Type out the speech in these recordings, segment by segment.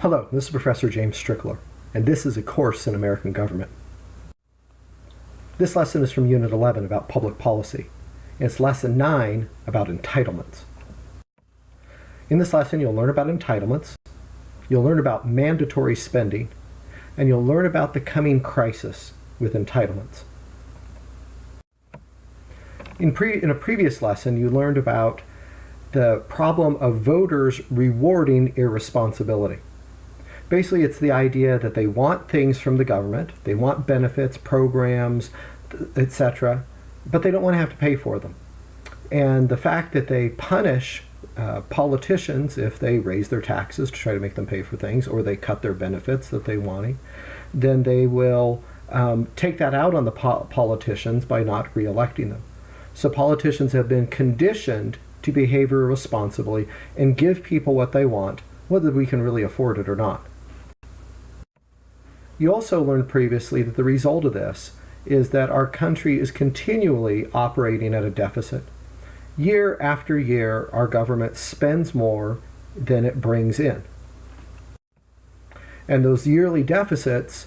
Hello, this is Professor James Strickler, and this is a course in American government. This lesson is from Unit 11 about public policy. It's Lesson 9 about entitlements. In this lesson, you'll learn about entitlements, you'll learn about mandatory spending, and you'll learn about the coming crisis with entitlements. In a previous lesson, you learned about the problem of voters rewarding irresponsibility. Basically, it's the idea that they want things from the government, they want benefits, programs, etc., but they don't want to have to pay for them. And the fact that they punish politicians if they raise their taxes to try to make them pay for things, or they cut their benefits that they want, then they will take that out on the politicians by not re-electing them. So politicians have been conditioned to behave irresponsibly and give people what they want, whether we can really afford it or not. You also learned previously that the result of this is that our country is continually operating at a deficit. Year after year, our government spends more than it brings in. And those yearly deficits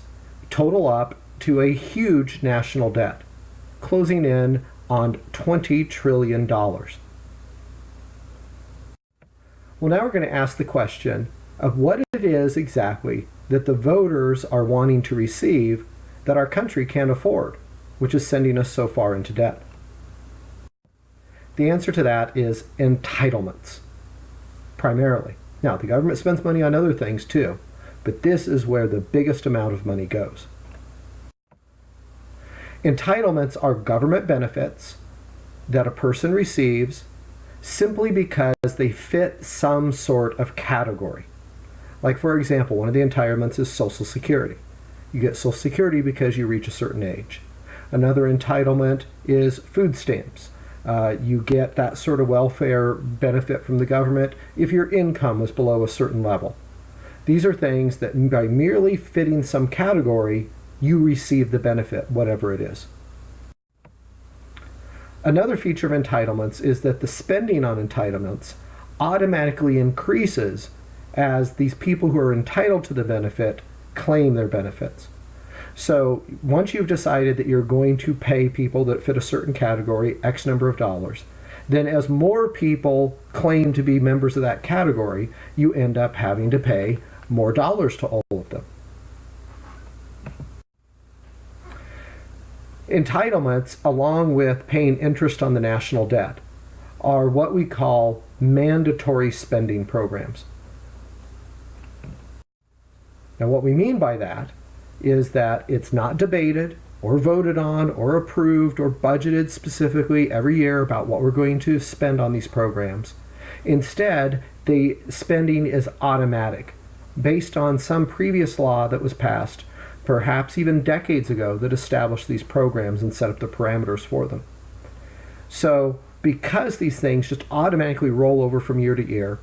total up to a huge national debt, closing in on $20 trillion. Well, now we're going to ask the question of what it is exactly that the voters are wanting to receive that our country can't afford, which is sending us so far into debt. The answer to that is entitlements, primarily. Now, the government spends money on other things too, but this is where the biggest amount of money goes. Entitlements are government benefits that a person receives simply because they fit some sort of category. Like, for example, one of the entitlements is Social Security. You get Social Security because you reach a certain age. Another entitlement is food stamps. You get that sort of welfare benefit from the government if your income was below a certain level. These are things that by merely fitting some category, you receive the benefit, whatever it is. Another feature of entitlements is that the spending on entitlements automatically increases as these people who are entitled to the benefit claim their benefits. So once you've decided that you're going to pay people that fit a certain category X number of dollars, then as more people claim to be members of that category, you end up having to pay more dollars to all of them. Entitlements, along with paying interest on the national debt, are what we call mandatory spending programs. Now, what we mean by that is that it's not debated or voted on or approved or budgeted specifically every year about what we're going to spend on these programs. Instead, the spending is automatic, based on some previous law that was passed, perhaps even decades ago, that established these programs and set up the parameters for them. So, because these things just automatically roll over from year to year,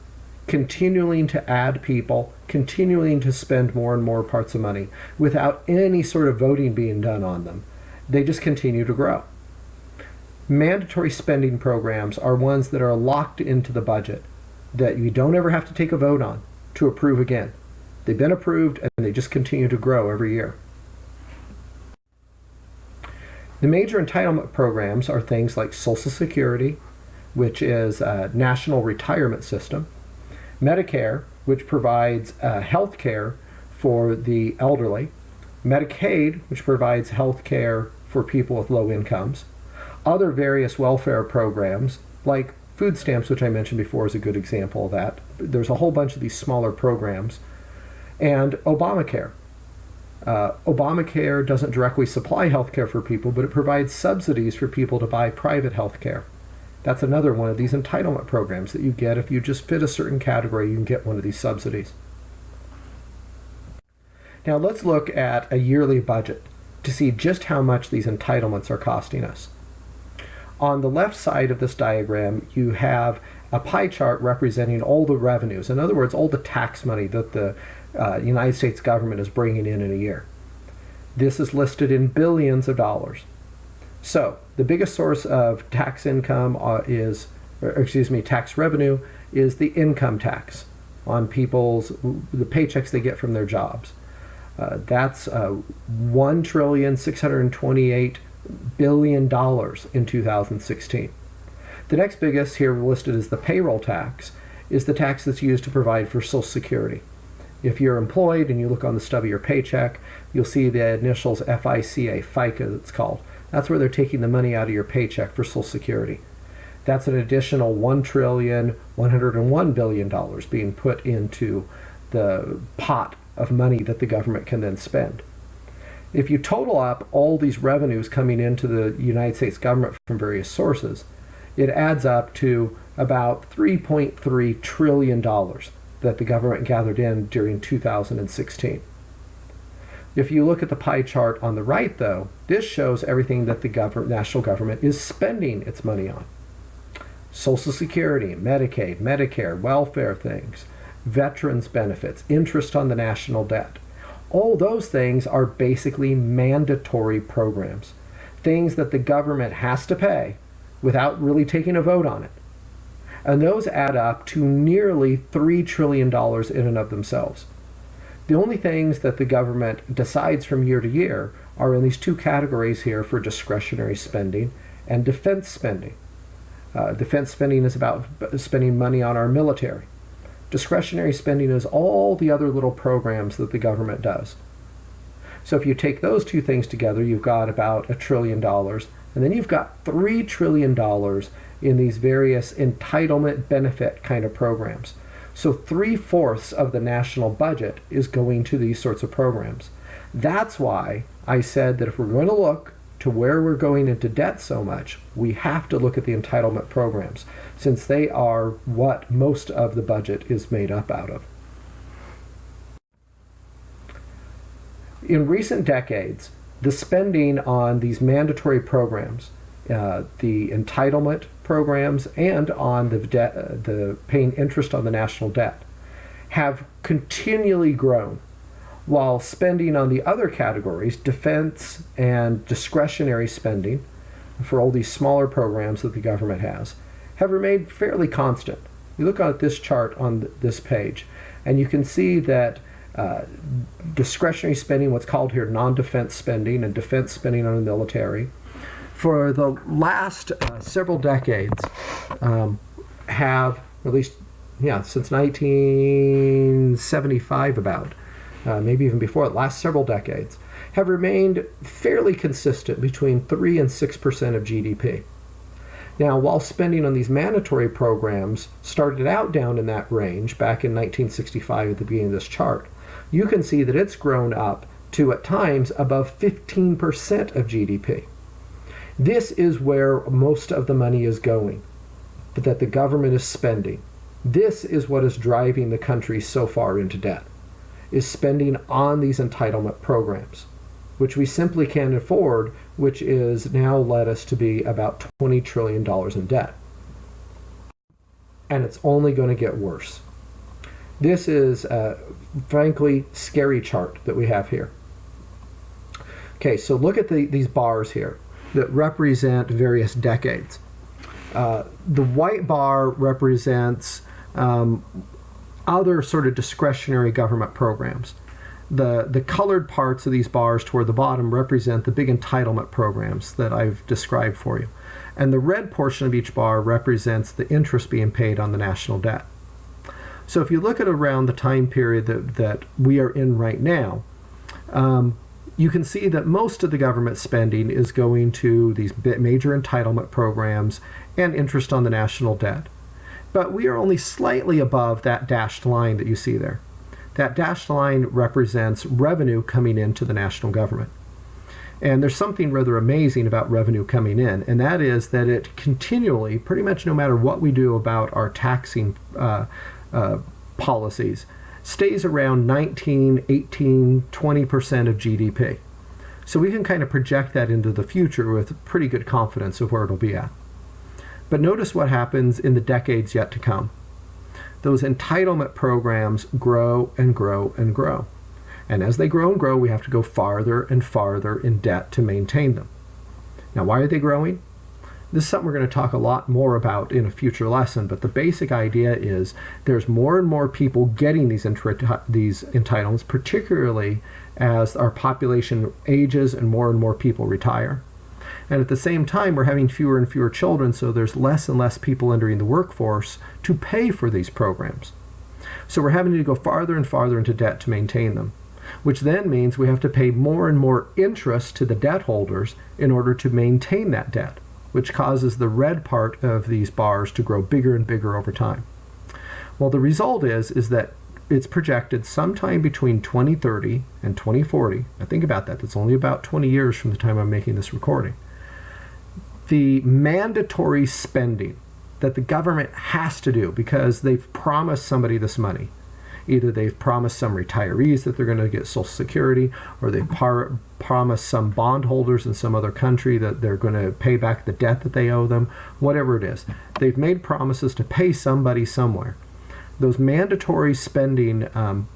continuing to add people, continuing to spend more and more parts of money without any sort of voting being done on them, they just continue to grow. Mandatory spending programs are ones that are locked into the budget that you don't ever have to take a vote on to approve again. They've been approved and they just continue to grow every year. The major entitlement programs are things like Social Security, which is a national retirement system, Medicare, which provides health care for the elderly, Medicaid, which provides health care for people with low incomes, other various welfare programs like food stamps, which I mentioned before is a good example of that. There's a whole bunch of these smaller programs, and Obamacare. Obamacare doesn't directly supply health care for people, but it provides subsidies for people to buy private health care. That's another one of these entitlement programs that you get if you just fit a certain category, you can get one of these subsidies. Now let's look at a yearly budget to see just how much these entitlements are costing us. On the left side of this diagram, you have a pie chart representing all the revenues. In other words, all the tax money that the United States government is bringing in a year. This is listed in billions of dollars. So the biggest source of tax income tax revenue is the income tax. on the paychecks they get from their jobs. That's $1,628,000,000,000 in 2016. The next biggest here listed as the payroll tax is the tax that's used to provide for Social Security. If you're employed and you look on the stub of your paycheck, you'll see the initials FICA, FICA it's called. That's where they're taking the money out of your paycheck for Social Security. That's an additional $1,101,000,000,000 being put into the pot of money that the government can then spend. If you total up all these revenues coming into the United States government from various sources, it adds up to about $3.3 trillion that the government gathered in during 2016. If you look at the pie chart on the right, though, this shows everything that the national government is spending its money on. Social Security, Medicaid, Medicare, welfare things, veterans benefits, interest on the national debt. All those things are basically mandatory programs, things that the government has to pay without really taking a vote on it. And those add up to nearly $3 trillion in and of themselves. The only things that the government decides from year to year are in these two categories here for discretionary spending and defense spending. Defense spending is about spending money on our military. Discretionary spending is all the other little programs that the government does. So if you take those two things together, you've got about $1 trillion, and then you've got $3 trillion in these various entitlement benefit kind of programs. So 3/4 of the national budget is going to these sorts of programs. That's why I said that if we're going to look to where we're going into debt so much, we have to look at the entitlement programs, since they are what most of the budget is made up out of. In recent decades, the spending on these mandatory programs, the entitlement programs, and on the paying interest on the national debt, have continually grown, while spending on the other categories, defense and discretionary spending, for all these smaller programs that the government has, have remained fairly constant. You look at this chart on this page, and you can see that discretionary spending, what's called here non-defense spending, and defense spending on the military, for the last several decades, have, at least, since 1975 about, maybe even before, the last several decades, have remained fairly consistent between 3 and 6% of GDP. Now, while spending on these mandatory programs started out down in that range back in 1965 at the beginning of this chart, you can see that it's grown up to, at times, above 15% of GDP. This is where most of the money is going, but that the government is spending. This is what is driving the country so far into debt, is spending on these entitlement programs, which we simply can't afford, which is now led us to be about $20 trillion in debt. And it's only going to get worse. This is a frankly scary chart that we have here. Okay, so look at these bars here that represent various decades. The white bar represents other sort of discretionary government programs. The colored parts of these bars toward the bottom represent the big entitlement programs that I've described for you. And the red portion of each bar represents the interest being paid on the national debt. So if you look at around the time period that we are in right now, you can see that most of the government spending is going to these major entitlement programs and interest on the national debt. But we are only slightly above that dashed line that you see there. That dashed line represents revenue coming into the national government. And there's something rather amazing about revenue coming in, and that is that it continually, pretty much no matter what we do about our taxing policies, stays around 19, 18, 20% of GDP. So we can kind of project that into the future with pretty good confidence of where it'll be at. But notice what happens in the decades yet to come. Those entitlement programs grow and grow and grow. And as they grow and grow, we have to go farther and farther in debt to maintain them. Now, why are they growing? This is something we're going to talk a lot more about in a future lesson, but the basic idea is there's more and more people getting these entitlements, particularly as our population ages and more people retire. And at the same time, we're having fewer and fewer children, so there's less and less people entering the workforce to pay for these programs. So we're having to go farther and farther into debt to maintain them, which then means we have to pay more and more interest to the debt holders in order to maintain that debt, which causes the red part of these bars to grow bigger and bigger over time. Well, the result is that it's projected sometime between 2030 and 2040, now think about that, that's only about 20 years from the time I'm making this recording, the mandatory spending that the government has to do because they've promised somebody this money. Either they've promised some retirees that they're going to get Social Security, or they've promised some bondholders in some other country that they're going to pay back the debt that they owe them, whatever it is. They've made promises to pay somebody somewhere. Those mandatory spending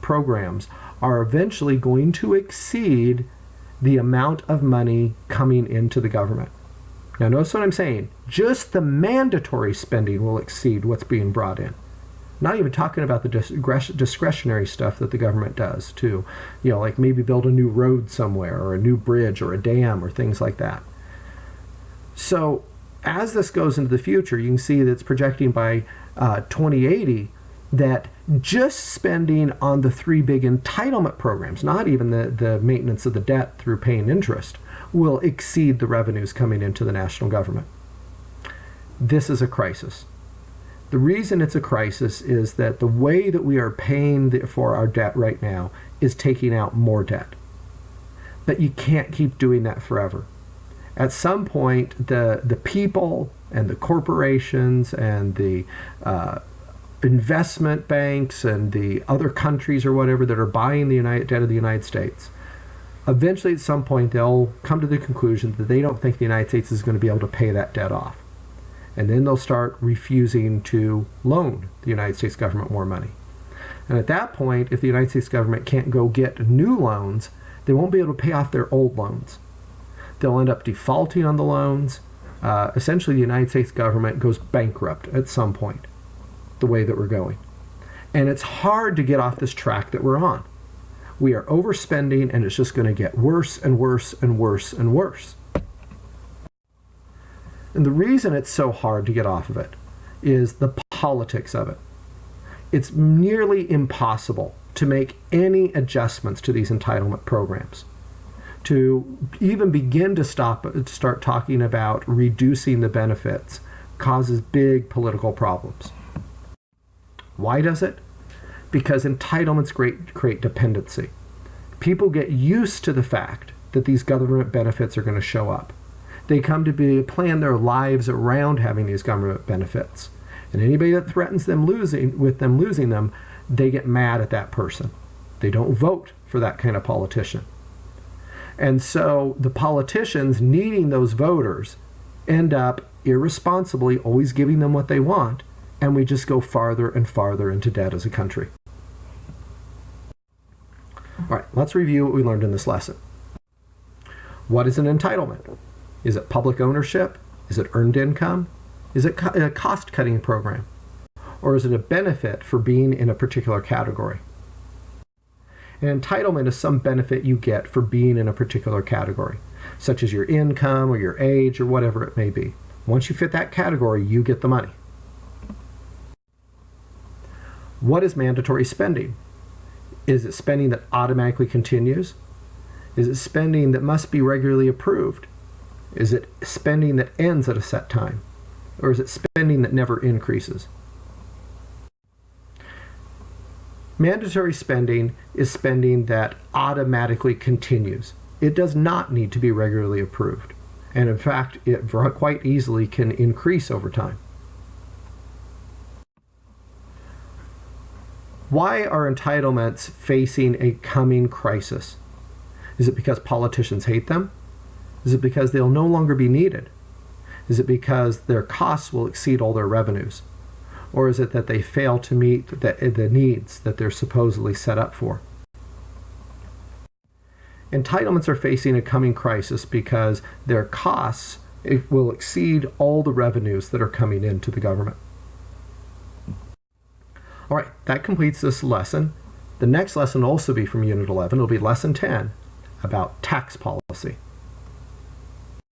programs are eventually going to exceed the amount of money coming into the government. Now notice what I'm saying. Just the mandatory spending will exceed what's being brought in. Not even talking about the discretionary stuff that the government does too. Like maybe build a new road somewhere, or a new bridge, or a dam, or things like that. So as this goes into the future, you can see that it's projecting by 2080 that just spending on the three big entitlement programs, not even the maintenance of the debt through paying interest, will exceed the revenues coming into the national government. This is a crisis. The reason it's a crisis is that the way that we are paying for our debt right now is taking out more debt. But you can't keep doing that forever. At some point, the people and the corporations and the investment banks and the other countries or whatever that are buying the debt of the United States, eventually at some point they'll come to the conclusion that they don't think the United States is going to be able to pay that debt off. And then they'll start refusing to loan the United States government more money. And at that point, if the United States government can't go get new loans, they won't be able to pay off their old loans. They'll end up defaulting on the loans. Essentially, the United States government goes bankrupt at some point, the way that we're going. And it's hard to get off this track that we're on. We are overspending, and it's just going to get worse and worse and worse and worse. And the reason it's so hard to get off of it is the politics of it. It's nearly impossible to make any adjustments to these entitlement programs. To even begin to start talking about reducing the benefits causes big political problems. Why does it? Because entitlements create dependency. People get used to the fact that these government benefits are going to show up. They come to plan their lives around having these government benefits. And anybody that threatens them losing them, they get mad at that person. They don't vote for that kind of politician. And so the politicians needing those voters end up irresponsibly always giving them what they want, and we just go farther and farther into debt as a country. All right, let's review what we learned in this lesson. What is an entitlement? Is it public ownership? Is it earned income? Is it a cost-cutting program? Or is it a benefit for being in a particular category? An entitlement is some benefit you get for being in a particular category, such as your income or your age or whatever it may be. Once you fit that category, you get the money. What is mandatory spending? Is it spending that automatically continues? Is it spending that must be regularly approved? Is it spending that ends at a set time? Or is it spending that never increases? Mandatory spending is spending that automatically continues. It does not need to be regularly approved. And in fact, it quite easily can increase over time. Why are entitlements facing a coming crisis? Is it because politicians hate them? Is it because they'll no longer be needed? Is it because their costs will exceed all their revenues? Or is it that they fail to meet the needs that they're supposedly set up for? Entitlements are facing a coming crisis because their costs it will exceed all the revenues that are coming into the government. All right, that completes this lesson. The next lesson will also be from Unit 11. It'll be Lesson 10 about tax policy.